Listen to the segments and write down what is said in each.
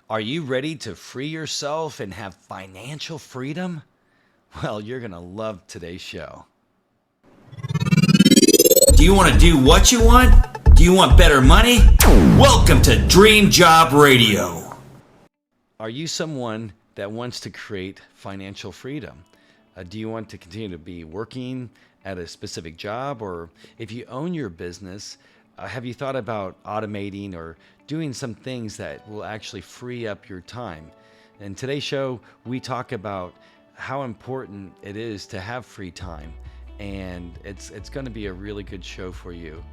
Are you ready to free yourself and have financial freedom? Well, you're going to love today's show. Do you want to do what you want? Do you want better money? Welcome to Dream Job Radio. Are you someone that wants to create financial freedom? Do you want to continue to be working at a specific job? Or if you own your business, have you thought about automating or doing some things that will actually free up your time? In today's show, we talk about how important it is to have free time, and it's going to be a really good show for you.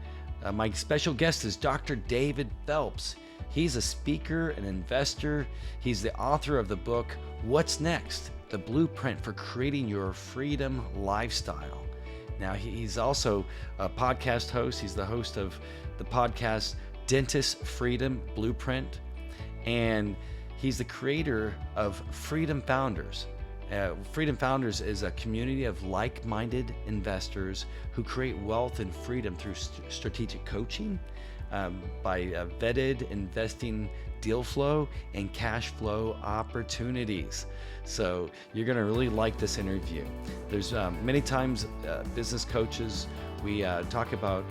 My special guest is Dr. David Phelps. He's a speaker, an investor. He's the author of the book, What's Next? The Blueprint for Creating Your Freedom Lifestyle. Now, he's also a podcast host. He's the host of the podcast Dentist Freedom Blueprint. And he's the creator of Freedom Founders. Freedom Founders is a community of like-minded investors who create wealth and freedom through strategic coaching, by vetted investing deal flow and cash flow opportunities. So you're going to really like this interview. There's many times business coaches, we talk about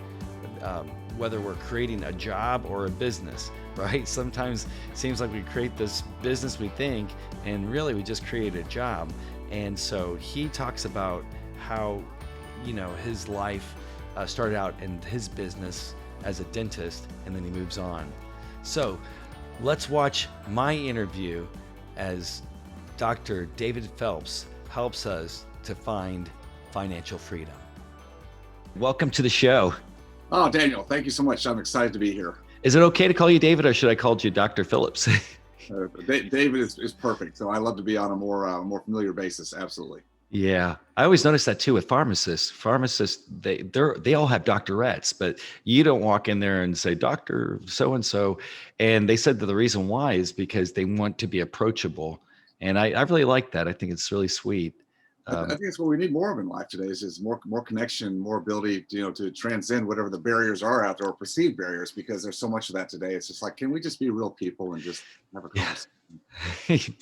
whether we're creating a job or a business, right? Sometimes it seems like we create this business, we think, and really we just create a job. And so he talks about how, his life started out in his business as a dentist, and then he moves on. So let's watch my interview as Dr. David Phelps helps us to find financial freedom. Welcome to the show. Oh, Daniel, thank you so much. I'm excited to be here. Is it okay to call you David, or should I call you Dr. Phillips? David is perfect. So I love to be on a more familiar basis. Absolutely. Yeah, I always notice that too with pharmacists. Pharmacists, they all have doctorates, but you don't walk in there and say Doctor so and so. And they said that the reason why is because they want to be approachable, and I really like that. I think it's really sweet. I think it's what we need more of in life today is more connection, more ability, to transcend whatever the barriers are out there or perceived barriers, because there's so much of that today. It's just like, can we just be real people and just have a conversation?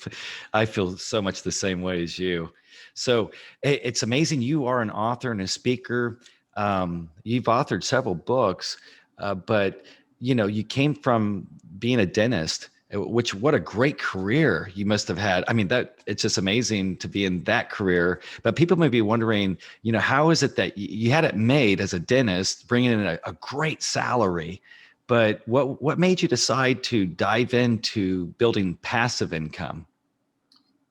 I feel so much the same way as you. So it's amazing. You are an author and a speaker. You've authored several books, but you came from being a dentist, which what a great career you must have had. I mean, that it's just amazing to be in that career. But people may be wondering, how is it that you had it made as a dentist, bringing in a great salary? But what made you decide to dive into building passive income?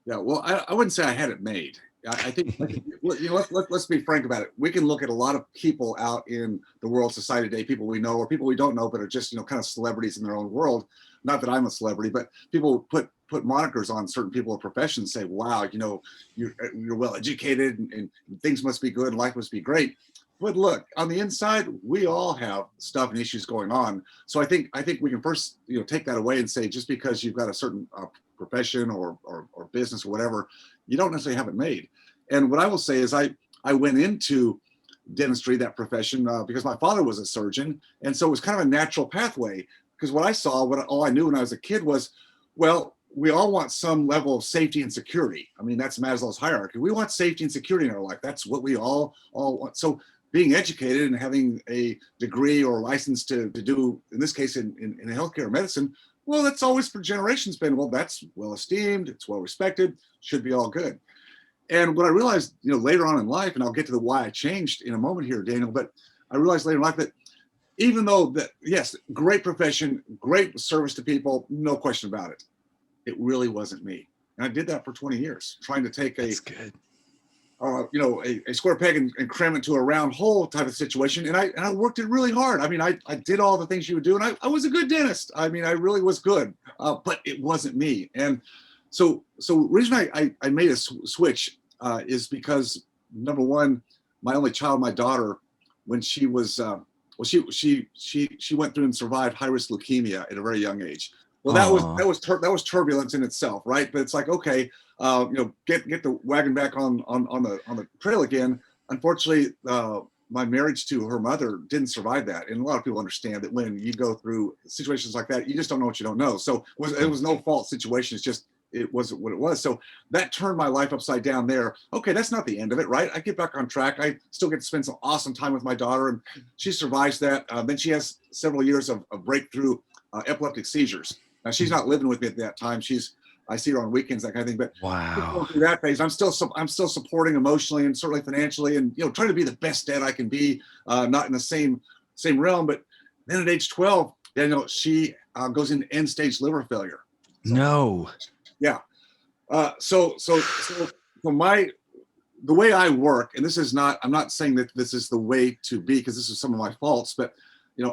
Yeah, well, I wouldn't say I had it made. I think, let's be frank about it. We can look at a lot of people out in the world, society today, people we know or people we don't know, but are just, kind of celebrities in their own world. Not that I'm a celebrity, but people put monikers on certain people of professions, say, wow, you're well educated and things must be good, life must be great. But look, on the inside, we all have stuff and issues going on. So I think we can first, take that away and say, just because you've got a certain profession or business or whatever, you don't necessarily have it made. And what I will say is I went into dentistry, that profession, because my father was a surgeon. And so it was kind of a natural pathway, because what I saw, all I knew when I was a kid was, well, we all want some level of safety and security. I mean, that's Maslow's hierarchy. We want safety and security in our life. That's what we all want. So being educated and having a degree or license to do, in this case, in healthcare or medicine, well, that's always for generations been, well, that's well esteemed, it's well respected, should be all good. And what I realized, later on in life, and I'll get to the why I changed in a moment here, Daniel, but I realized later in life that even though that, yes, great profession, great service to people, no question about it, it really wasn't me. And I did that for 20 years, trying to take a square peg and cram it to a round hole type of situation. And I worked it really hard. I mean, I did all the things you would do, and I was a good dentist. I mean, I really was good, but it wasn't me. And so the reason I made a switch is because, number one, my only child, my daughter, when she was, she went through and survived high risk leukemia at a very young age. Well, that was turbulence in itself, right? But it's like, okay, get the wagon back on the trail again. Unfortunately, my marriage to her mother didn't survive that. And a lot of people understand that when you go through situations like that, you just don't know what you don't know. So it was no fault situation. It's just, it wasn't what it was. So that turned my life upside down there. Okay, that's not the end of it, right? I get back on track. I still get to spend some awesome time with my daughter, and she survives that. Then she has several years of breakthrough epileptic seizures. Now she's not living with me at that time. I see her on weekends, that kind of thing. But Wow. through that phase, I'm still supporting emotionally and certainly financially, and trying to be the best dad I can be. Not in the same realm, but then at age 12, she goes into end stage liver failure. So, No. yeah. So the way I work, and I'm not saying that this is the way to be, because this is some of my faults, but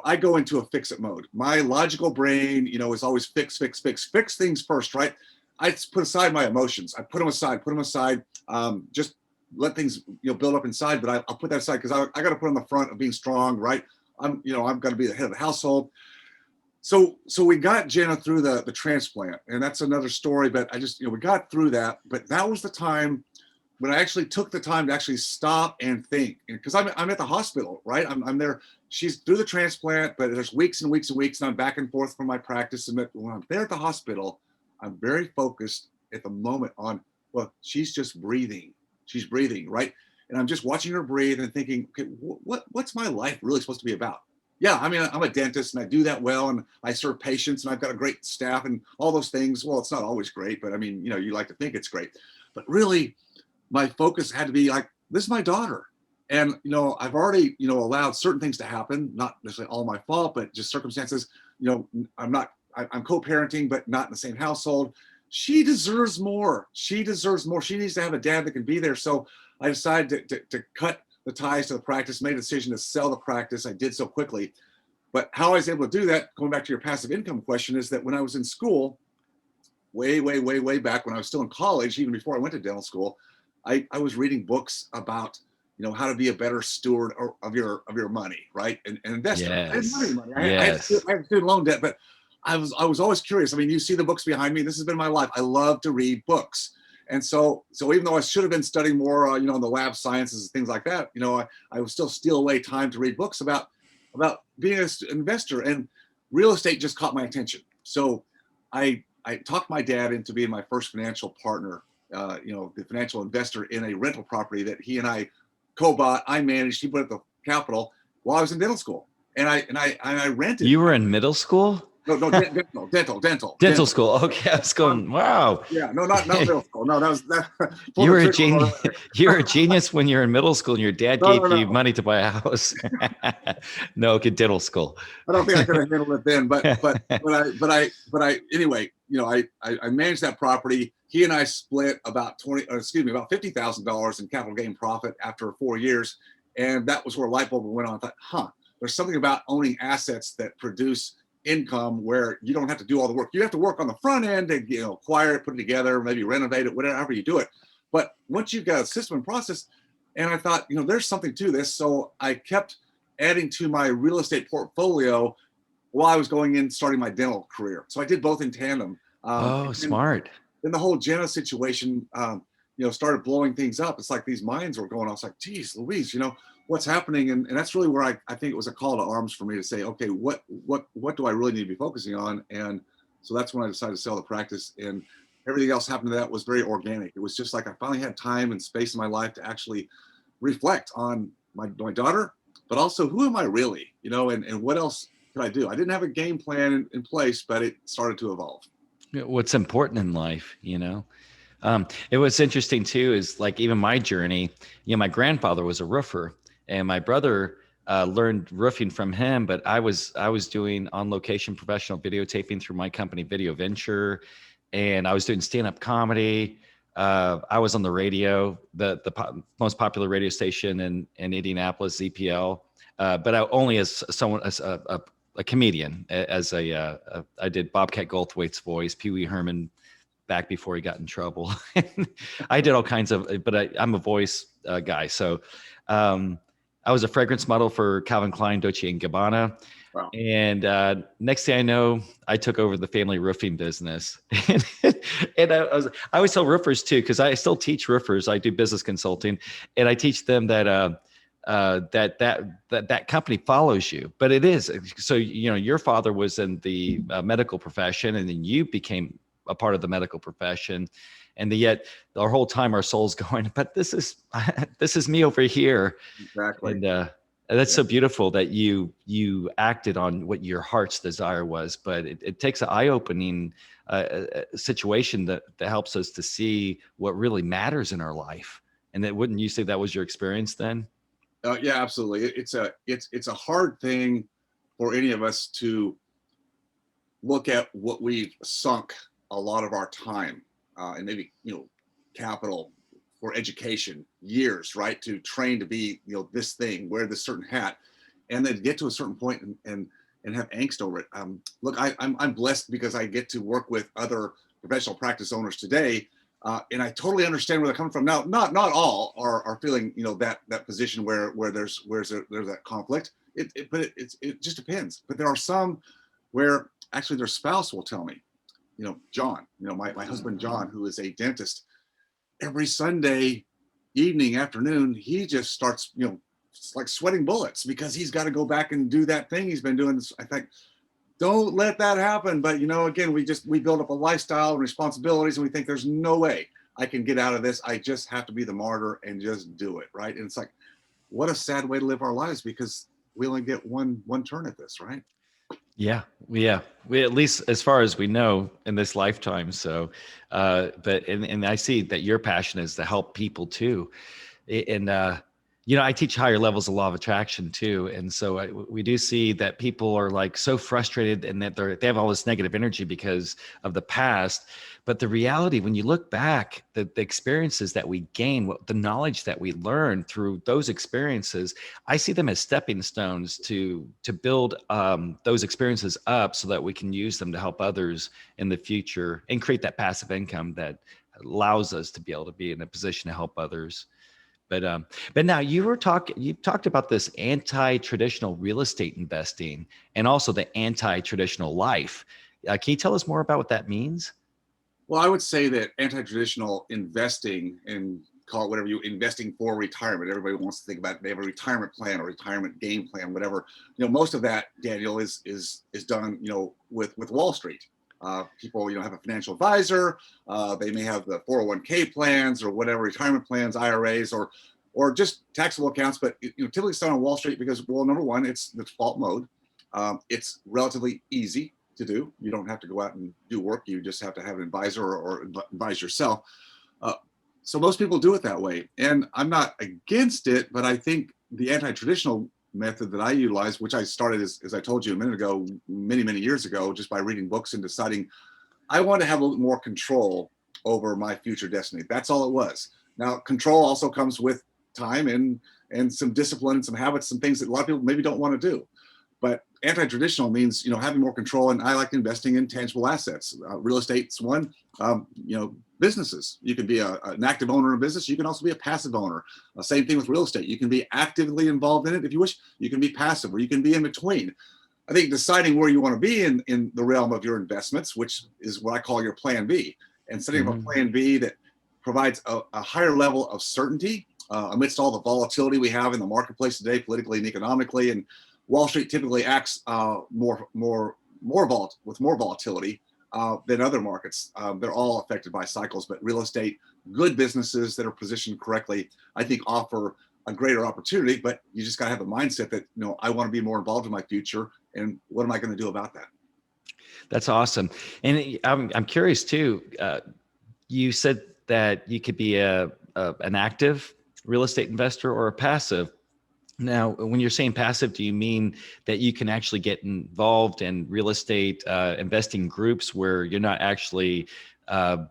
I go into a fix it mode. My logical brain, is always fix things first, right? I put aside my emotions. I put them aside. Just let things, build up inside, but I'll put that aside because I got to put on the front of being strong, right? I'm got to be the head of the household. So we got Jenna through the transplant, and that's another story, but I just, we got through that. But that was the time when I actually took the time to actually stop and think, because I'm at the hospital, right? I'm there. She's through the transplant, but there's weeks and weeks and weeks, and I'm back and forth from my practice. And when I'm there at the hospital, I'm very focused at the moment on, well, she's just breathing. She's breathing, right? And I'm just watching her breathe and thinking, okay, what's my life really supposed to be about? Yeah, I mean, I'm a dentist and I do that well, and I serve patients, and I've got a great staff and all those things. Well, it's not always great, but I mean, you like to think it's great. But really, my focus had to be like, this is my daughter. And, I've already, allowed certain things to happen, not necessarily all my fault, but just circumstances. I'm co-parenting, but not in the same household. She deserves more. She needs to have a dad that can be there. So I decided to cut the ties to the practice, made a decision to sell the practice. I did so quickly. But how I was able to do that, going back to your passive income question, is that when I was in school, way back when I was still in college, even before I went to dental school, I was reading books about, how to be a better steward of your money, right? And investor. Yes. I didn't have any money. Yes. I had student loan debt, but I was always curious. I mean, you see the books behind me. This has been my life. I love to read books. And so even though I should have been studying more, in the lab sciences and things like that, I would still steal away time to read books about being an investor, and real estate just caught my attention. So I talked my dad into being my first financial partner, the financial investor in a rental property that he and I co-bought. I managed. He put up the capital while I was in dental school, and I rented. You were in middle school? No, dental. Dental school. Okay, I was going, wow. Yeah, no, not middle school. No, that. You were a genius. You were a genius when you were in middle school, and your dad gave you money to buy a house. No, okay, dental school. I don't think I could have handled it then, but I anyway. I managed that property. He and I split about $50,000 in capital gain profit after 4 years, and that was where light bulb went on. I thought, there's something about owning assets that produce income where you don't have to do all the work. You have to work on the front end and acquire it, put it together, maybe renovate it, whatever you do it. But once you've got a system and process, and I thought, there's something to this. So I kept adding to my real estate portfolio while I was starting my dental career. So I did both in tandem. Smart. Then the whole Jenna situation, started blowing things up. It's like these minds were going off. It's like, geez, Louise, what's happening? And that's really where I think it was a call to arms for me to say, okay, what do I really need to be focusing on? And so that's when I decided to sell the practice, and everything else happened to that was very organic. It was just like I finally had time and space in my life to actually reflect on my daughter, but also who am I really, and what else could I do? I didn't have a game plan in place, but it started to evolve. What's important in life, It was interesting too, is like even my journey, my grandfather was a roofer, and my brother learned roofing from him, but I was doing on location professional videotaping through my company Video Venture, and I was doing stand-up comedy. I was on the radio, the most popular radio station in Indianapolis, ZPL, but I only as a comedian, I did Bobcat Goldthwait's voice, Pee Wee Herman, back before he got in trouble. I did all kinds of, but I'm a voice guy. So I was a fragrance model for Calvin Klein, Dolce & Gabbana. Wow. And next thing I know, I took over the family roofing business. And I always tell roofers too, because I still teach roofers. I do business consulting, and I teach them that that company follows you. But it is so, your father was in the medical profession, and then you became a part of the medical profession, and yet our whole time our soul's going, but this is this is me over here. Exactly. And that's so beautiful that you acted on what your heart's desire was. But it takes an eye-opening situation that helps us to see what really matters in our life. And that, wouldn't you say that was your experience then? Yeah, absolutely. It's a hard thing for any of us to look at what we've sunk a lot of our time and maybe capital for education, years, right, to train to be this thing, wear this certain hat, and then get to a certain point and have angst over it. Look, I'm blessed because I get to work with other professional practice owners today. And I totally understand where they're coming from. Now, not all are feeling that position where there's that conflict. But it just depends. But there are some where actually their spouse will tell me, John, my husband John, who is a dentist, every Sunday evening, afternoon, he just starts like sweating bullets because he's got to go back and do that thing he's been doing. I think, don't let that happen. But again, we build up a lifestyle and responsibilities, and we think there's no way I can get out of this. I just have to be the martyr and just do it, right? And it's like, what a sad way to live our lives, because we only get one turn at this, right? Yeah, we at least as far as we know in this lifetime. So, but I see that your passion is to help people too, and I teach higher levels of law of attraction too, and so we do see that people are like so frustrated and that they have all this negative energy because of the past. But the reality, when you look back, the experiences that we gain, the knowledge that we learn through those experiences, I see them as stepping stones to build those experiences up so that we can use them to help others in the future and create that passive income that allows us to be able to be in a position to help others. But now you talked about this anti-traditional real estate investing and also the anti-traditional life. Can you tell us more about what that means? Well, I would say that anti-traditional investing, and call it whatever investing for retirement. Everybody wants to think about it. They have a retirement plan or retirement game plan, whatever. Most of that, Daniel, is done, with Wall Street. People, have a financial advisor. They may have the 401k plans or whatever, retirement plans, IRAs, or just taxable accounts. But typically it's done on Wall Street because, well, number one, it's the default mode. It's relatively easy to do. You don't have to go out and do work. You just have to have an advisor or advise yourself. So most people do it that way. And I'm not against it, but I think the anti-traditional method that I utilize, which I started, as I told you a minute ago, many, many years ago, just by reading books and deciding I want to have a little more control over my future destiny. That's all it was. Now, control also comes with time and some discipline and some habits, some things that a lot of people maybe don't want to do. But anti-traditional means, having more control. And I like investing in tangible assets. Real estate's one. Businesses. You can be an active owner in a business. You can also be a passive owner. Same thing with real estate. You can be actively involved in it if you wish. You can be passive, or you can be in between. I think deciding where you want to be in the realm of your investments, which is what I call your plan B, and setting up a plan B that provides a higher level of certainty amidst all the volatility we have in the marketplace today, politically and economically. And Wall Street typically acts with more volatility than other markets. They're all affected by cycles, but real estate, good businesses that are positioned correctly, I think offer a greater opportunity. But you just got to have a mindset that I want to be more involved in my future, and what am I going to do about that? That's awesome. And I'm curious too. You said that you could be an active real estate investor or a passive. Now, when you're saying passive, do you mean that you can actually get involved in real estate investing groups where you're not actually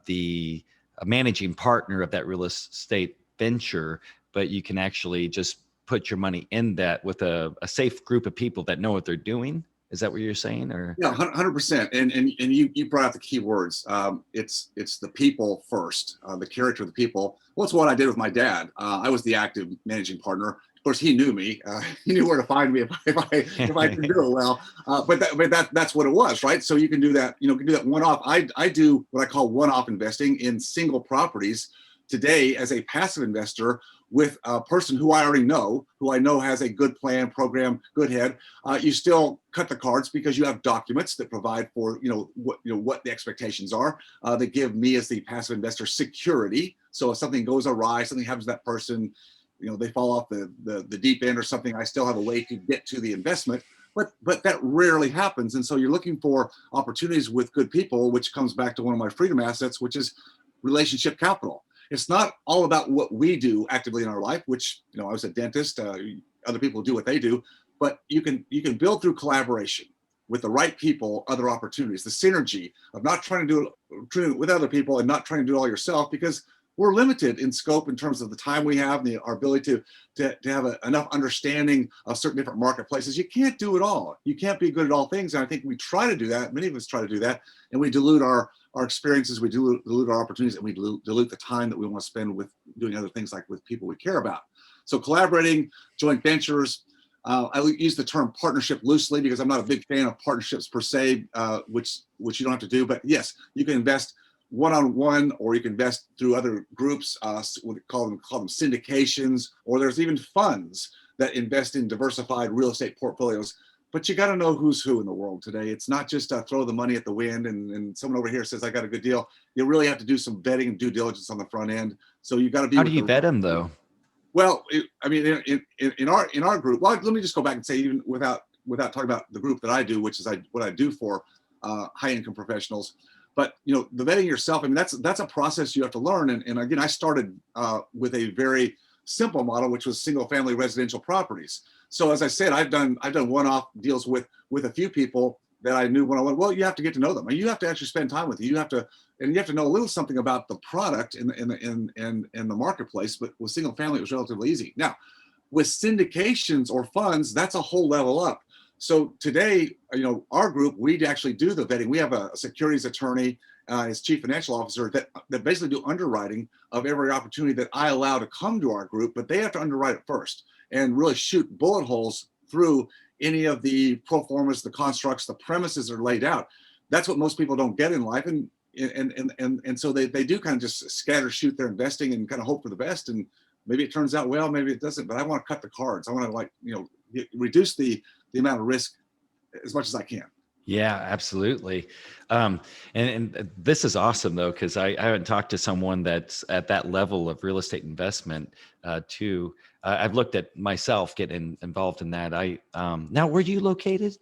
the managing partner of that real estate venture, but you can actually just put your money in that with a safe group of people that know what they're doing? Is that what you're saying? Or yeah, 100%. And you brought out the key words. It's the people first, the character of the people. Well, it's what I did with my dad. I was the active managing partner. Of course, he knew me. He knew where to find me if I could do it well. But that's what it was, right? So you can do that. Can do that one-off. I do what I call one-off investing in single properties today as a passive investor with a person who I already know, who I know has a good plan, program, good head. You still cut the cards because you have documents that provide for what the expectations are. That give me as the passive investor security. So if something goes awry, something happens to that person, they fall off the deep end or something, I still have a way to get to the investment. But that rarely happens. And so you're looking for opportunities with good people, which comes back to one of my freedom assets, which is relationship capital. It's not all about what we do actively in our life, which, I was a dentist, other people do what they do, but you can build through collaboration with the right people, other opportunities, the synergy of not trying to do it with other people and not trying to do it all yourself, because we're limited in scope in terms of the time we have, our ability to have enough understanding of certain different marketplaces. You can't do it all. You can't be good at all things. And I think we try to do that. Many of us try to do that, and we dilute our experiences, we dilute our opportunities, and we dilute the time that we want to spend with doing other things, like with people we care about. So collaborating, joint ventures. I use the term partnership loosely because I'm not a big fan of partnerships per se, which you don't have to do. But yes, you can invest one-on-one, or you can invest through other groups. We call them syndications, or there's even funds that invest in diversified real estate portfolios. But you got to know who's who in the world today. It's not just throw the money at the wind and someone over here says, I got a good deal. You really have to do some vetting and due diligence on the front end. So you got to be. How do you vet them though? Well, in our group, well, let me just go back and say, even without talking about the group that I do, which is what I do for high income professionals. But the vetting yourself, that's a process you have to learn. And again, I started with a very simple model, which was single family residential properties. So as I said, I've done one-off deals with a few people that I knew when I went. Well, you have to get to know them, and you have to actually spend time with them. You have to know a little something about the product in the marketplace. But with single family, it was relatively easy. Now, with syndications or funds, that's a whole level up. So today, our group, we actually do the vetting. We have a securities attorney as chief financial officer that basically do underwriting of every opportunity that I allow to come to our group, but they have to underwrite it first and really shoot bullet holes through any of the pro formas, the constructs, the premises are laid out. That's what most people don't get in life. And so they do kind of just scatter shoot their investing and kind of hope for the best. And maybe it turns out well, maybe it doesn't, but I want to cut the cards. I want to reduce the amount of risk as much as I can. Yeah, absolutely. And this is awesome though, because I haven't talked to someone that's at that level of real estate investment too. I've looked at myself getting involved in that. Now, where are you located?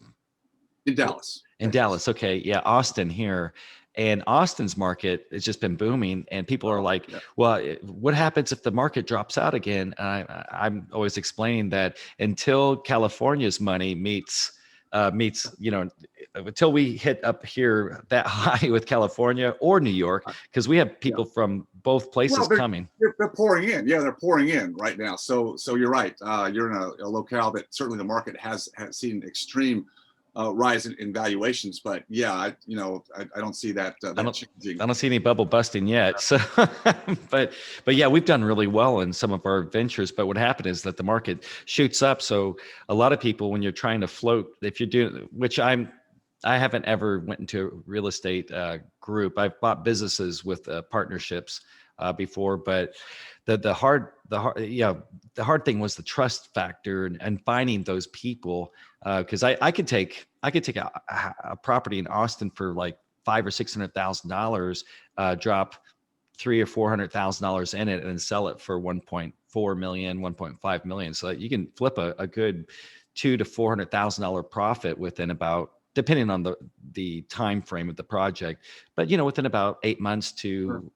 In Dallas. In Dallas. Okay. Yeah. Austin here. And Austin's market has just been booming, and people are like, well, what happens if the market drops out again? I'm always explaining that until California's money meets, until we hit up here that high with California or New York, because we have people from both places coming. They're pouring in. Yeah, they're pouring in right now. So you're right. You're in a locale that certainly the market has seen extreme rise in valuations, but yeah, I don't see that changing. I don't see any bubble busting yet. So, but yeah, we've done really well in some of our ventures. But what happened is that the market shoots up. So a lot of people, when you're trying to float, if you're doing, which I haven't ever went into a real estate group. I've bought businesses with partnerships before, but the hard thing was the trust factor and finding those people. Because I could take a property in Austin for like $500,000 or $600,000, drop $300,000 or $400,000 in it, and sell it for 1.4 million, 1.5 million. So that you can flip a good $200,000 to $400,000 profit within about, depending on the time frame of the project, but within about 8 months to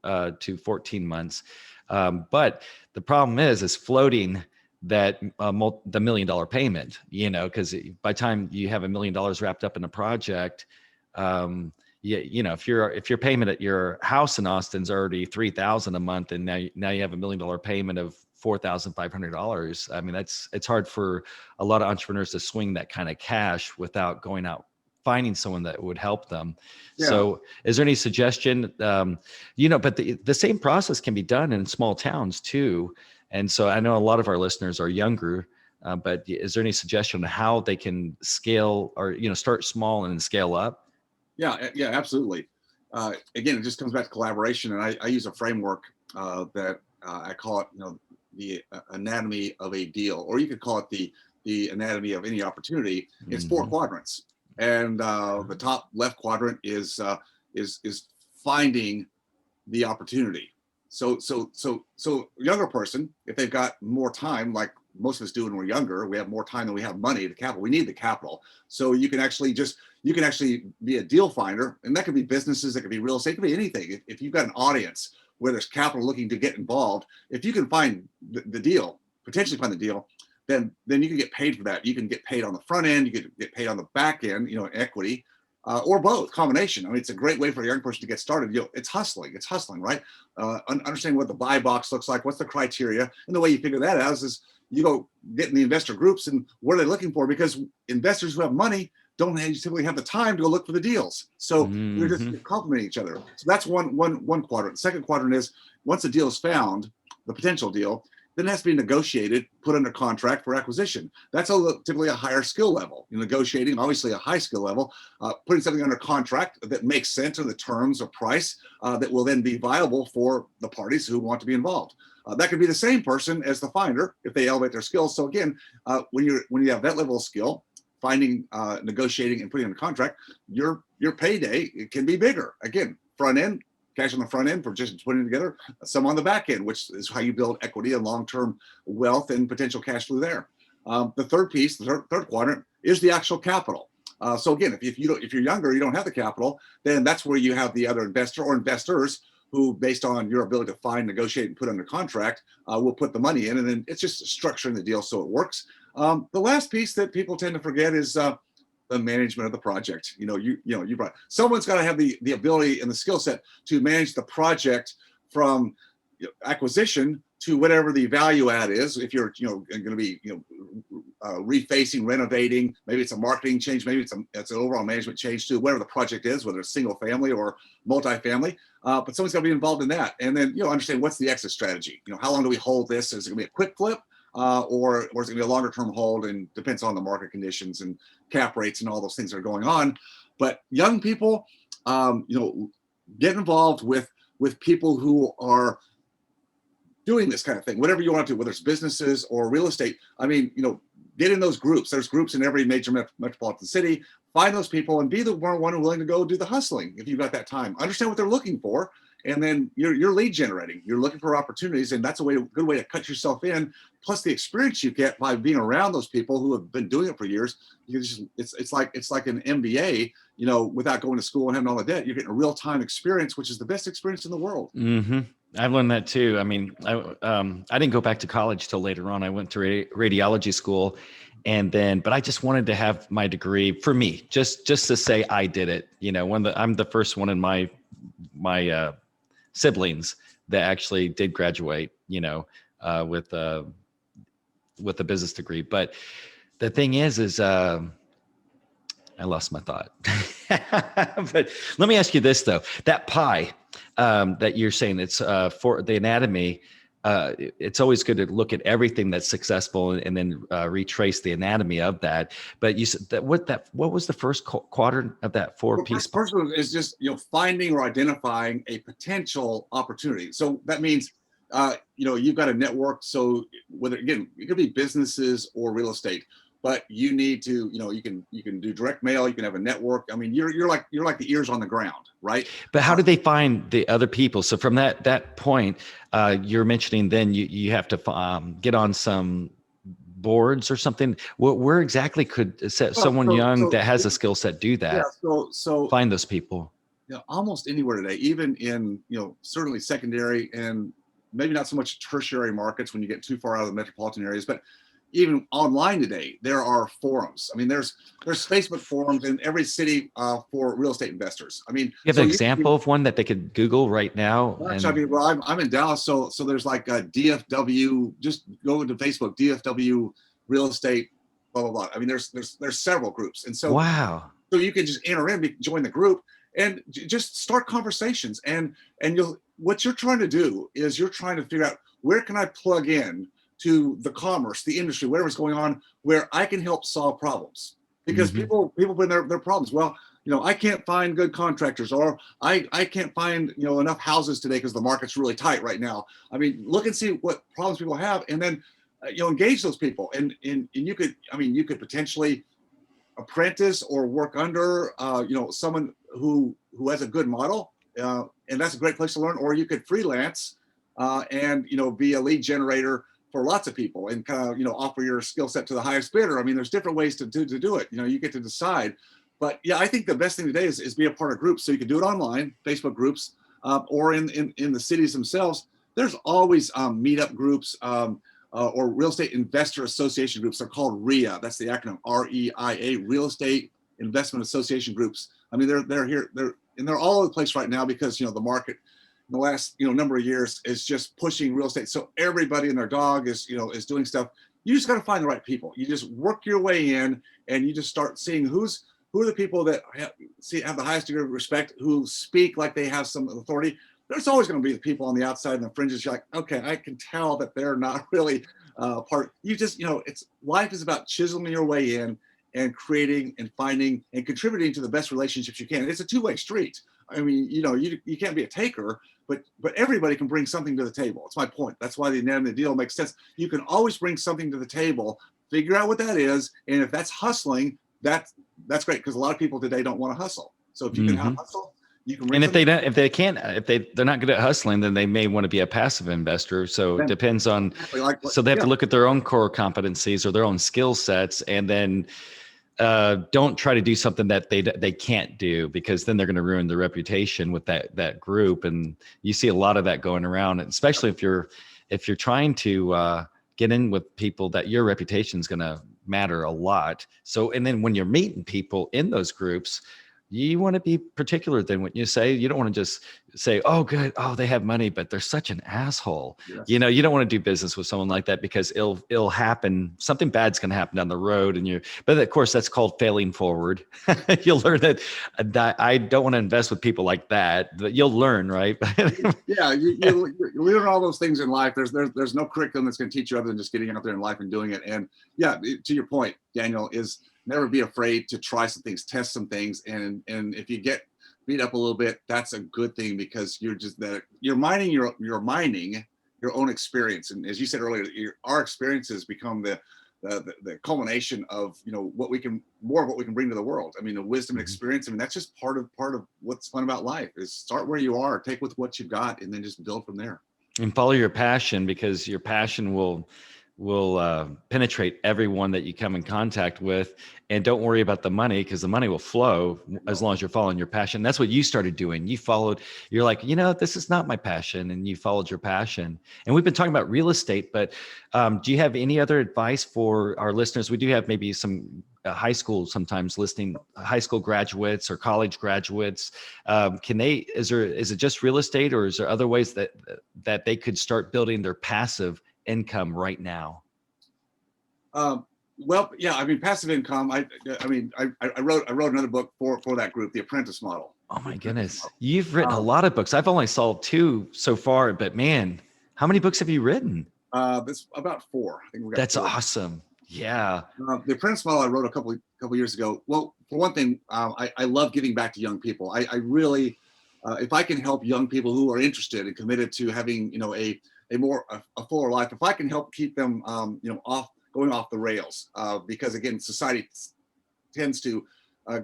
14 months. But the problem is floating that the $1 million payment, because by the time you have $1 million wrapped up in a project, if your payment at your house in Austin's already $3,000 a month, and now you have $1 million payment of $4,500. I mean, it's hard for a lot of entrepreneurs to swing that kind of cash without going out finding someone that would help them. Yeah. So is there any suggestion, but the same process can be done in small towns too. And so I know a lot of our listeners are younger, but is there any suggestion on how they can scale or, start small and scale up? Yeah, absolutely. again, it just comes back to collaboration. And I use a framework that I call it, the anatomy of a deal, or you could call it the anatomy of any opportunity. It's 4 quadrants, and the top left quadrant is finding the opportunity. So younger person, if they've got more time, like most of us do when we're younger, we have more time than we have money, the capital. We need the capital. So you can actually be a deal finder, and that could be businesses, that could be real estate, it could be anything. If you've got an audience where there's capital looking to get involved, if you can find the deal, potentially find the deal, then you can get paid for that. You can get paid on the front end, you can get paid on the back end, equity, or both, combination. I mean, it's a great way for a young person to get started. It's hustling, right? Understanding what the buy box looks like, what's the criteria, and the way you figure that out is you go get in the investor groups and what are they looking for? Because investors who have money don't typically have the time to go look for the deals. So we're just complementing each other. So that's one quadrant. The second quadrant is once a deal is found, the potential deal, then it has to be negotiated, put under contract for acquisition. That's typically a higher skill level. Negotiating, obviously a high skill level, putting something under contract that makes sense in the terms or price that will then be viable for the parties who want to be involved. That could be the same person as the finder if they elevate their skills. So again, when you have that level of skill, finding, negotiating, and putting under contract, your payday, it can be bigger. Again, front end, cash on the front end for just putting it together, some on the back end, which is how you build equity and long-term wealth and potential cash flow there. The third piece, the third quadrant, is the actual capital. So again, if you're younger, you don't have the capital, then that's where you have the other investor or investors who, based on your ability to find, negotiate, and put under contract, will put the money in, and then it's just structuring the deal so it works. The last piece that people tend to forget is the management of the project. Someone's got to have the ability and the skill set to manage the project from acquisition to whatever the value add is. If you're going to be refacing, renovating, maybe it's a marketing change, maybe it's an overall management change to whatever the project is, whether it's single family or multifamily. But someone's got to be involved in that, and then understand what's the exit strategy. How long do we hold this? Is it going to be a quick flip? Or is it going to be a longer term hold, and depends on the market conditions and cap rates and all those things that are going on. But young people, get involved with people who are doing this kind of thing, whatever you want to do, whether it's businesses or real estate. I mean, get in those groups. There's groups in every major metropolitan city. Find those people and be the one who willing to go do the hustling if you've got that time. Understand what they're looking for. And then you're lead generating. You're looking for opportunities, and that's a good way to cut yourself in. Plus, the experience you get by being around those people who have been doing it for years. It's like an MBA. Without going to school and having all the debt, you're getting a real time experience, which is the best experience in the world. I've learned that too. I mean, I didn't go back to college till later on. I went to radiology school, but I just wanted to have my degree for me, just to say I did it. I'm the first one in my siblings that actually did graduate, with a business degree. But the thing is I lost my thought. But let me ask you this though: that pie that you're saying, it's for the anatomy. It's always good to look at everything that's successful and then retrace the anatomy of that. But you said that what was the first quadrant of that 4-piece? First one is just finding or identifying a potential opportunity. So that means you've got a network. So whether again it could be businesses or real estate, but you need to you can do direct mail. You can have a network. I mean you're like the ears on the ground, right? But how do they find the other people? So from that point, you're mentioning then you have to get on some boards or something. Where exactly could someone young that has a skill set do that? Yeah, so find those people. Almost anywhere today, even in certainly secondary and maybe not so much tertiary markets when you get too far out of the metropolitan areas, but even online today, there are forums. I mean, there's Facebook forums in every city for real estate investors. I mean, you have an example of one that they could Google right now? I'm in Dallas, so there's like a DFW. Just go into Facebook, DFW real estate, blah blah blah. I mean, there's several groups, and so wow. So you can just enter in, join the group, and just start conversations. And what you're trying to do is you're trying to figure out where can I plug in to the commerce, the industry, whatever's going on, where I can help solve problems. Because people put in their problems. Well, I can't find good contractors, or I can't find, enough houses today because the market's really tight right now. I mean, look and see what problems people have, and then, engage those people. And you could potentially apprentice or work under, someone who has a good model, and that's a great place to learn. Or you could freelance, and, be a lead generator for lots of people, and kind of, offer your skill set to the highest bidder. I mean, there's different ways to do it. You get to decide. But yeah, I think the best thing today is be a part of groups. So you can do it online, Facebook groups, or in the cities themselves. There's always meetup groups, or real estate investor association groups. They're called REIA. That's the acronym, REIA, Real Estate Investment Association groups. I mean, they're here, they're all over the place right now because, the market in the last, number of years is just pushing real estate. So everybody and their dog is doing stuff. You just got to find the right people. You just work your way in, and you just start seeing who are the people that have the highest degree of respect, who speak like they have some authority. There's always going to be the people on the outside and the fringes. You're like, okay, I can tell that they're not really part. You just, life is about chiseling your way in and creating and finding and contributing to the best relationships you can. It's a two-way street. I mean, you can't be a taker, but everybody can bring something to the table. It's my point. That's why the net and the deal makes sense. You can always bring something to the table, figure out what that is, and if that's hustling, that's great, because a lot of people today don't want to hustle. So if you can hustle, you can. And if they're not good at hustling, then they may want to be a passive investor. So it depends on. So they have to look at their own core competencies or their own skill sets, and then don't try to do something that they can't do, because then they're going to ruin their reputation with that group. And you see a lot of that going around, especially if you're trying to get in with people that your reputation is going to matter a lot. So, and then when you're meeting people in those groups, you want to be particular than what you say. You don't want to just say, oh, good. Oh, they have money, but they're such an asshole. Yes. You don't want to do business with someone like that, because it'll happen. Something bad's going to happen down the road. But of course, that's called failing forward. You'll learn that I don't want to invest with people like that, but you'll learn, right? Yeah. You learn all those things in life. There's no curriculum that's going to teach you other than just getting out there in life and doing it. And yeah, to your point, Daniel, is never be afraid to try some things, test some things. And if you get beat up a little bit, that's a good thing, because you're mining your own experience. And as you said earlier, our experiences become the culmination of, what we can bring to the world. I mean, the wisdom and experience. I mean, that's just part of what's fun about life, is start where you are, take with what you've got, and then just build from there. And follow your passion, because your passion will penetrate everyone that you come in contact with. And don't worry about the money, because the money will flow as long as you're following your passion. That's what you started doing. You're like, this is not my passion, and you followed your passion. And we've been talking about real estate, but do you have any other advice for our listeners? We do have maybe some high school sometimes listening, high school graduates or college graduates. Is it just real estate, or is there other ways that they could start building their passive income right now? Well, yeah, I mean, passive income. I wrote another book for that group, The Apprentice Model. Oh my goodness, you've written a lot of books. I've only saw 2 so far, but man, how many books have you written? That's about 4. I think we got. That's 4. awesome. Yeah. The Apprentice Model I wrote a couple years ago. Well, for one thing, I love giving back to young people. I really, if I can help young people who are interested and committed to having, a fuller life, if I can help keep them, going off the rails, because again, society tends to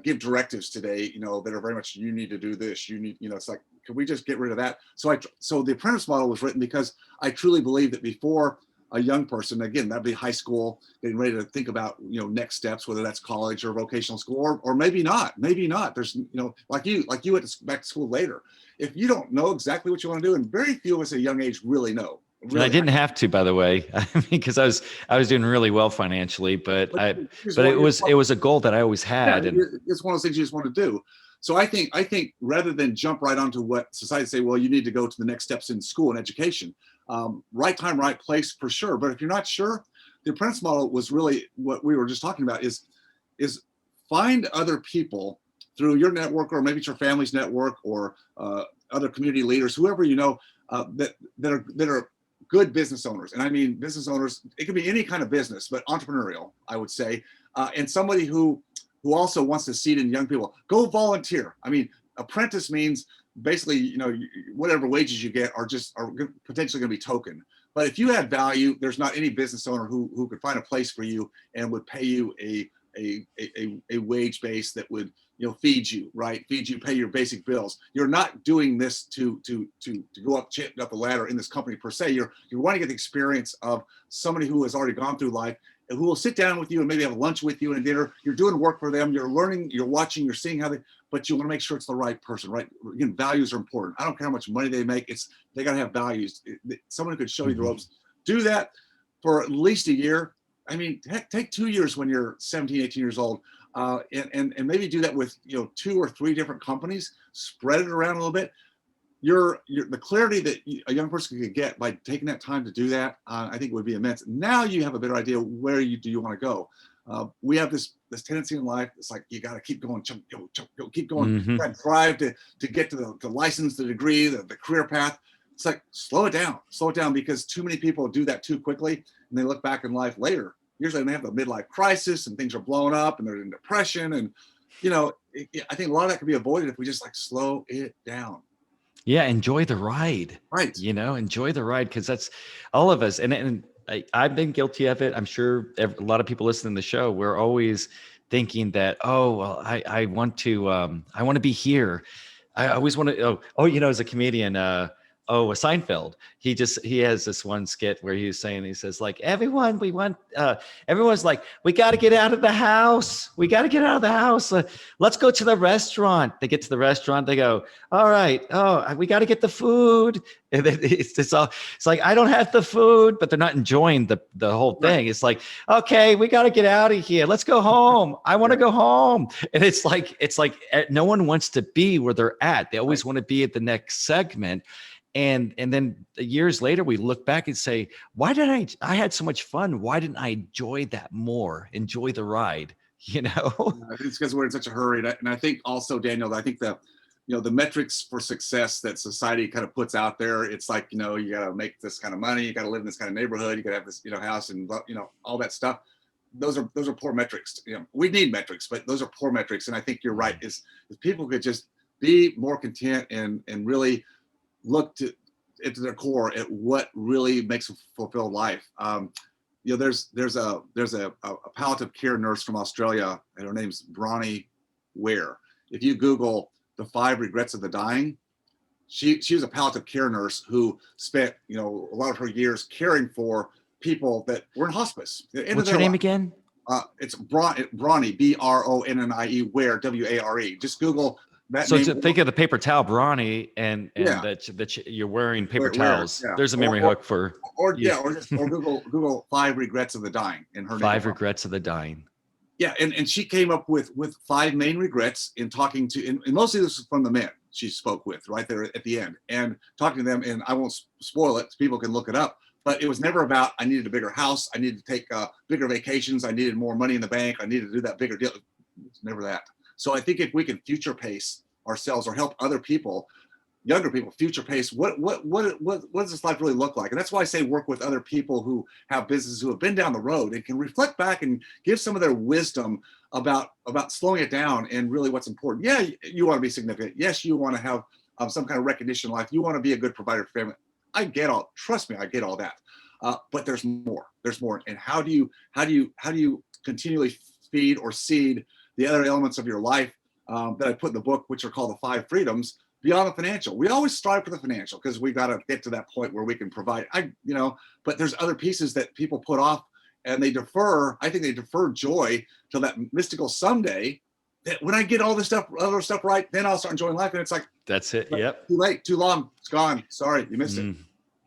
give directives today, that are very much, you need to do this, it's like, can we just get rid of that? So the Apprentice Model was written because I truly believe that before a young person, again, that'd be high school, getting ready to think about, next steps, whether that's college or vocational school, or maybe not. There's, like you went back to school later. If you don't know exactly what you want to do, and very few of us at a young age really know. I didn't have to, by the way, because I was doing really well financially, but it was a goal that I always had. Yeah, and it's one of those things you just want to do. So I think rather than jump right onto what society say, well, you need to go to the next steps in school and education, right time, right place for sure. But if you're not sure, the Apprentice Model was really what we were just talking about, is find other people through your network, or maybe it's your family's network, or other community leaders, whoever that are good business owners. And I mean business owners, it could be any kind of business, but entrepreneurial, I would say, and somebody who who also wants to seed in young people, go volunteer. I mean, apprentice means basically, you know, whatever wages you get are potentially going to be token. But if you add value, there's not any business owner who could find a place for you and would pay you a wage base that would, you know, feed you, right? Feed you, pay your basic bills. You're not doing this to go up the ladder in this company per se. You're wanting to get the experience of somebody who has already gone through life and who will sit down with you and maybe have lunch with you and a dinner. You're doing work for them. You're learning, you're watching, you're seeing how but you want to make sure it's the right person, right? Again, values are important. I don't care how much money they make. They got to have values. Someone who could show you the ropes. Do that for at least a year. I mean, heck, take 2 years when you're 17, 18 years old, and maybe do that with, you know, 2 or 3 different companies. Spread it around a little bit. The clarity that a young person could get by taking that time to do that, I think would be immense. Now you have a better idea where you want to go. We have this tendency in life. It's like you got to keep going, go, keep going. That drive to get to the license, the degree, the career path. It's like slow it down, because too many people do that too quickly, and they look back in life later. Usually they have a midlife crisis and things are blowing up and they're in depression, and you know, I think a lot of that could be avoided if we just like slow it down. Yeah, enjoy the ride. Right. You know, enjoy the ride, because that's all of us. And I've been guilty of it. I'm sure a lot of people listening to the show, we're always thinking that, oh, well, I want to be here. I always want to, you know, as a comedian, Seinfeld, he has this one skit where he says like, everyone's like, we got to get out of the house. Let's go to the restaurant. They get to the restaurant. They go, all right. Oh, we got to get the food. And then it's like, I don't have the food, but they're not enjoying the whole thing. It's like, okay, we got to get out of here. Let's go home. I want to go home. And it's like no one wants to be where they're at. They always want to be at the next segment. And then years later, we look back and say, why did I had so much fun. Why didn't I enjoy that more? Enjoy the ride, you know? I think it's because we're in such a hurry. And I think also, Daniel, I think the metrics for success that society kind of puts out there, it's like, you know, you got to make this kind of money, you got to live in this kind of neighborhood, you got to have this, you know, house and, you know, all that stuff. Those are poor metrics. You know, we need metrics, but those are poor metrics. And I think you're right. Is if people could just be more content and really look into their core at what really makes a fulfilled life. You know, there's a palliative care nurse from Australia, and her name's Bronnie Ware. If you Google the 5 regrets of the dying, she was a palliative care nurse who spent, you know, a lot of her years caring for people that were in hospice. What's her name again? It's Bronnie, Bronnie, Ware, Ware. Just Google that. So to think of the paper towel, Bronnie, and that you're wearing paper towels. Yeah. There's a memory hook for. Or Google 5 regrets of the dying, and her 5 regrets of the dying. Yeah, and she came up with 5 main regrets in talking to, and mostly this is from the men she spoke with right there at the end, and talking to them. And I won't spoil it; so people can look it up. But it was never about I needed a bigger house, I needed to take bigger vacations, I needed more money in the bank, I needed to do that bigger deal. It's never that. So I think if we can future pace ourselves or help other people, younger people, future pace, what does this life really look like? And that's why I say work with other people who have businesses who have been down the road and can reflect back and give some of their wisdom about slowing it down and really what's important. Yeah, you want to be significant. Yes, you want to have some kind of recognition in life. You want to be a good provider for family. Trust me, I get all that. But there's more. And how do you continually feed or seed the other elements of your life that I put in the book, which are called the 5 freedoms beyond the financial? We always strive for the financial because we got to get to that point where we can provide. But there's other pieces that people put off and they defer. I think they defer joy till that mystical someday. That when I get all this other stuff right, then I'll start enjoying life. And it's like, that's it. Yep. Too late, too long. It's gone. Sorry, you missed it.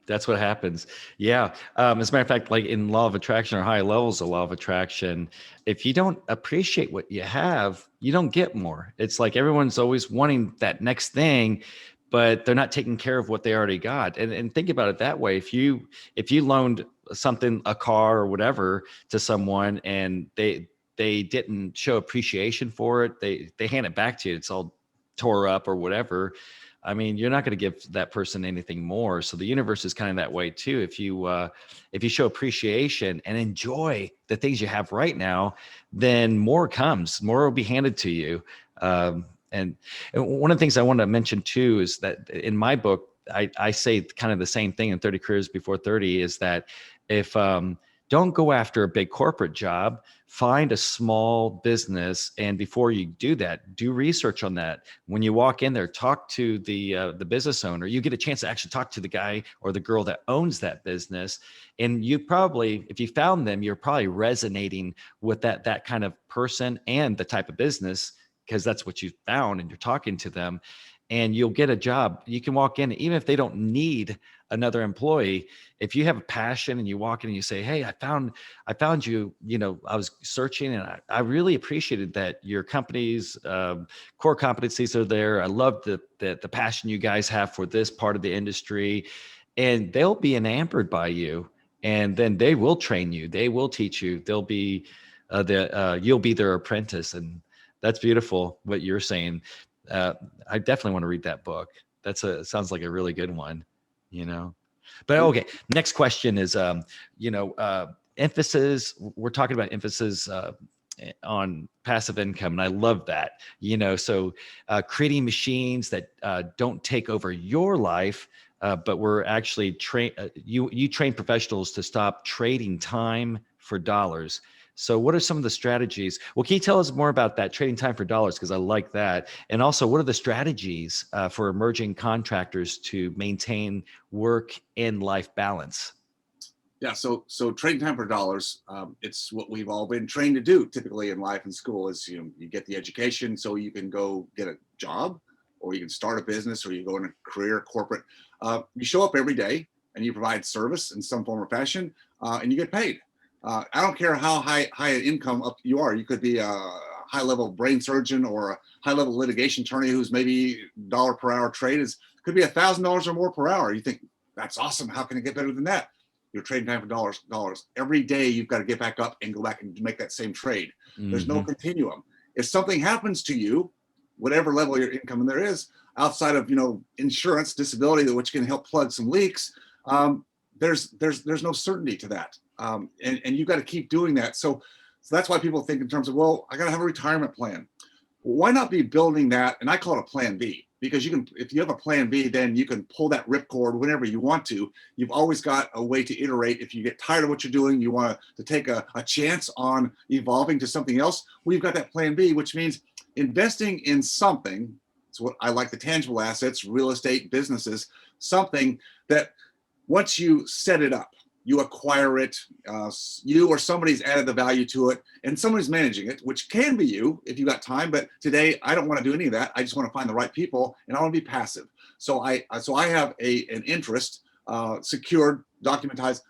That's what happens. Yeah. As a matter of fact, like in law of attraction or high levels of law of attraction, if you don't appreciate what you have, you don't get more. It's like everyone's always wanting that next thing, but they're not taking care of what they already got. And think about it that way. If you loaned something, a car or whatever, to someone and they didn't show appreciation for it, they hand it back to you, it's all tore up or whatever. I mean, you're not going to give that person anything more. So the universe is kind of that way too. If you show appreciation and enjoy the things you have right now, then more comes, more will be handed to you. And one of the things I want to mention too is that in my book, I say kind of the same thing in 30 Careers Before 30 is that if don't go after a big corporate job, find a small business. And before you do that, do research on that. When you walk in there, talk to the business owner. You get a chance to actually talk to the guy or the girl that owns that business. And you probably, if you found them, you're probably resonating with that kind of person and the type of business, because that's what you found and you're talking to them, and you'll get a job. You can walk in, even if they don't need another employee. If you have a passion and you walk in and you say, hey, I found you, I was searching and I really appreciated that your company's core competencies are there. I love the passion you guys have for this part of the industry, and they'll be enamored by you. And then they will train you. They will teach you. They'll be you'll be their apprentice. And that's beautiful what you're saying. I definitely want to read that book. Sounds like a really good one, But okay, next question is, emphasis. We're talking about emphasis on passive income, and I love that. So creating machines that don't take over your life, but we're actually you train professionals to stop trading time for dollars. So what are some of the strategies? Well, can you tell us more about that, trading time for dollars? Because I like that. And also, what are the strategies for emerging contractors to maintain work and life balance? Yeah, so trading time for dollars, it's what we've all been trained to do typically in life and school is, you get the education so you can go get a job, or you can start a business, or you go in a career, corporate. You show up every day and you provide service in some form or fashion, and you get paid. I don't care how high an income up you are. You could be a high level brain surgeon or a high level litigation attorney who's maybe dollar per hour trade could be $1,000 or more per hour. You think that's awesome. How can it get better than that? You're trading time for dollars. Every day you've got to get back up and go back and make that same trade. Mm-hmm. There's no continuum. If something happens to you, whatever level your income there is, outside of insurance, disability, which can help plug some leaks, there's no certainty to that. And you've got to keep doing that. So that's why people think in terms of, well, I got to have a retirement plan. Well, why not be building that? And I call it a plan B, because if you have a plan B, then you can pull that ripcord whenever you want to. You've always got a way to iterate. If you get tired of what you're doing, you want to take a chance on evolving to something else. Well, you've got that plan B, which means investing in something. It's what I like, the tangible assets, real estate, businesses, something that once you set it up, you acquire it, you or somebody's added the value to it, and somebody's managing it, which can be you if you got time. But today, I don't want to do any of that. I just want to find the right people, and I want to be passive. So I have an interest secured, documented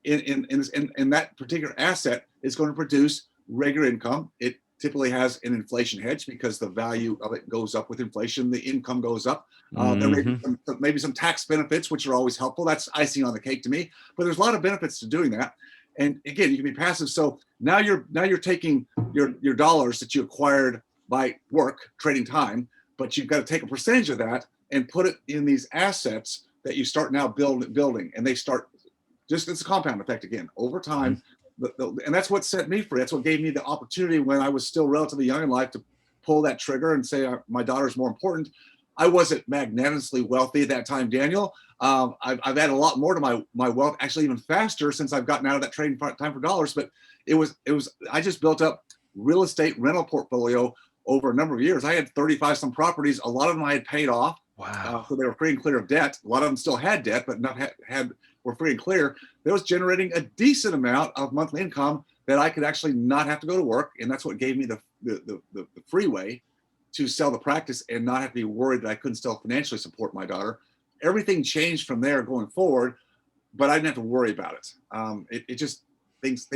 in that particular asset is going to produce regular income. It typically has an inflation hedge because the value of it goes up with inflation. The income goes up. There may be some tax benefits, which are always helpful. That's icing on the cake to me. But there's a lot of benefits to doing that. And again, you can be passive. So now you're taking your dollars that you acquired by work, trading time, but you've got to take a percentage of that and put it in these assets that you start now building. And they start it's a compound effect again over time. And that's what set me free. That's what gave me the opportunity when I was still relatively young in life to pull that trigger and say, my daughter's more important. I wasn't magnanimously wealthy at that time, Daniel. I've added a lot more to my wealth, actually even faster since I've gotten out of that trading time for dollars. But I just built up real estate rental portfolio over a number of years. I had 35 some properties. A lot of them I had paid off. Wow. So they were free and clear of debt. A lot of them still had debt, but not were free and clear. That was generating a decent amount of monthly income that I could actually not have to go to work. And that's what gave me the freeway to sell the practice and not have to be worried that I couldn't still financially support my daughter. Everything changed from there going forward, but I didn't have to worry about it. It just things.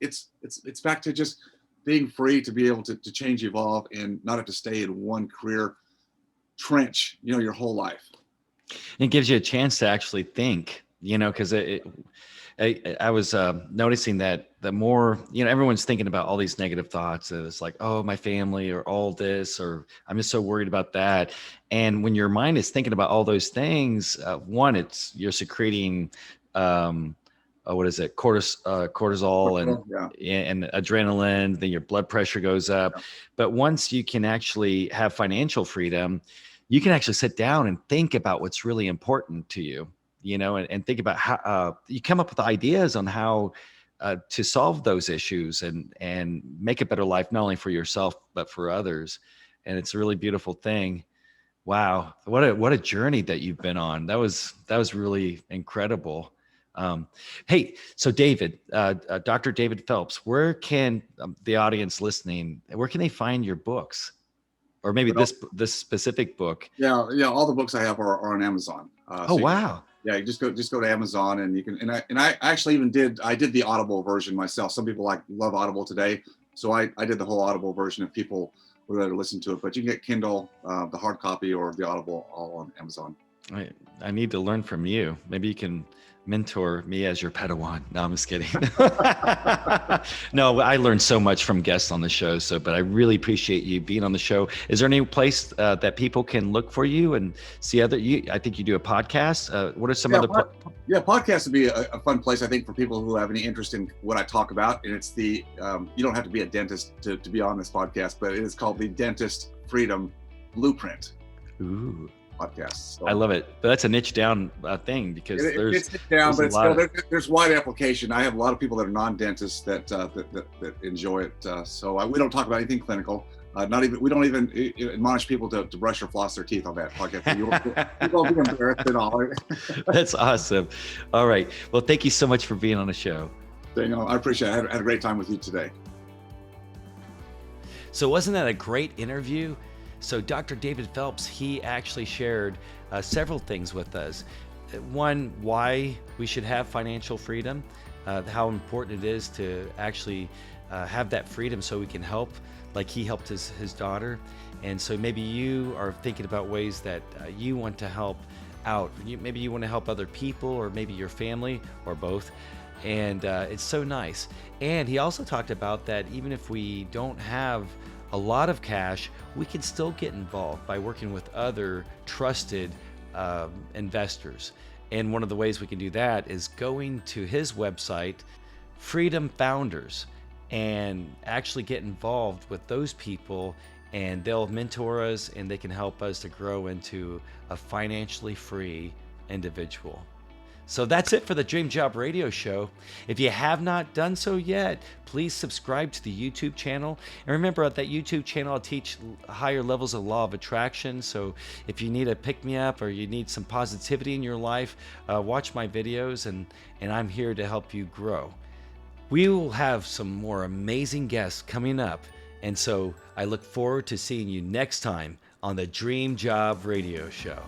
It's back to just being free to be able to change, evolve, and not have to stay in one career trench, your whole life. It gives you a chance to actually think, because I was noticing that the more, everyone's thinking about all these negative thoughts. It's like, oh, my family or all this, or I'm just so worried about that. And when your mind is thinking about all those things, one, you're secreting, what is it? Cortisol Yeah. and adrenaline, then your blood pressure goes up. But once you can actually have financial freedom, you can actually sit down and think about what's really important to you, and think about how you come up with ideas on how to solve those issues and make a better life, not only for yourself, but for others. And it's a really beautiful thing. Wow. What a journey that you've been on. That was really incredible. Hey, so David, Dr. David Phelps, where can the audience listening, where can they find your books? Or maybe But this specific book? yeah, yeah. All the books I have are on Amazon. Oh, wow. Yeah, you just go to Amazon and you can. And I actually even did the Audible version myself. Some people love Audible today, so I did the whole Audible version if people were ready to listen to it. But you can get Kindle, the hard copy, or the Audible, all on Amazon. I need to learn from you. Maybe you can mentor me as your Padawan. No, I'm just kidding. No, I learned so much from guests on the show. But I really appreciate you being on the show. Is there any place that people can look for you and see I think you do a podcast. What are some other? Podcasts would be a fun place, I think, for people who have any interest in what I talk about. And it's you don't have to be a dentist to be on this podcast, but it is called the Dentist Freedom Blueprint. Ooh. Podcasts. So, I love it, but that's a niche down thing because it's down, but there's wide application. I have a lot of people that are non-dentists that enjoy it. So we don't talk about anything clinical. We don't even admonish people to brush or floss their teeth on that podcast. You won't be embarrassed at all. That's awesome. All right. Well, thank you so much for being on the show. I appreciate it. I had a great time with you today. So wasn't that a great interview? So Dr. David Phelps, he actually shared several things with us. One, why we should have financial freedom, how important it is to actually have that freedom so we can help, like he helped his daughter. And so maybe you are thinking about ways that you want to help out. Maybe you want to help other people, or maybe your family, or both. And it's so nice. And he also talked about that even if we don't have a lot of cash, we can still get involved by working with other trusted investors. And one of the ways we can do that is going to his website, Freedom Founders, and actually get involved with those people, and they'll mentor us and they can help us to grow into a financially free individual. So that's it for the Dream Job Radio Show. If you have not done so yet, please subscribe to the YouTube channel. And remember, at that YouTube channel, I'll teach higher levels of law of attraction. So if you need a pick-me-up or you need some positivity in your life, watch my videos, and I'm here to help you grow. We will have some more amazing guests coming up. And so I look forward to seeing you next time on the Dream Job Radio Show.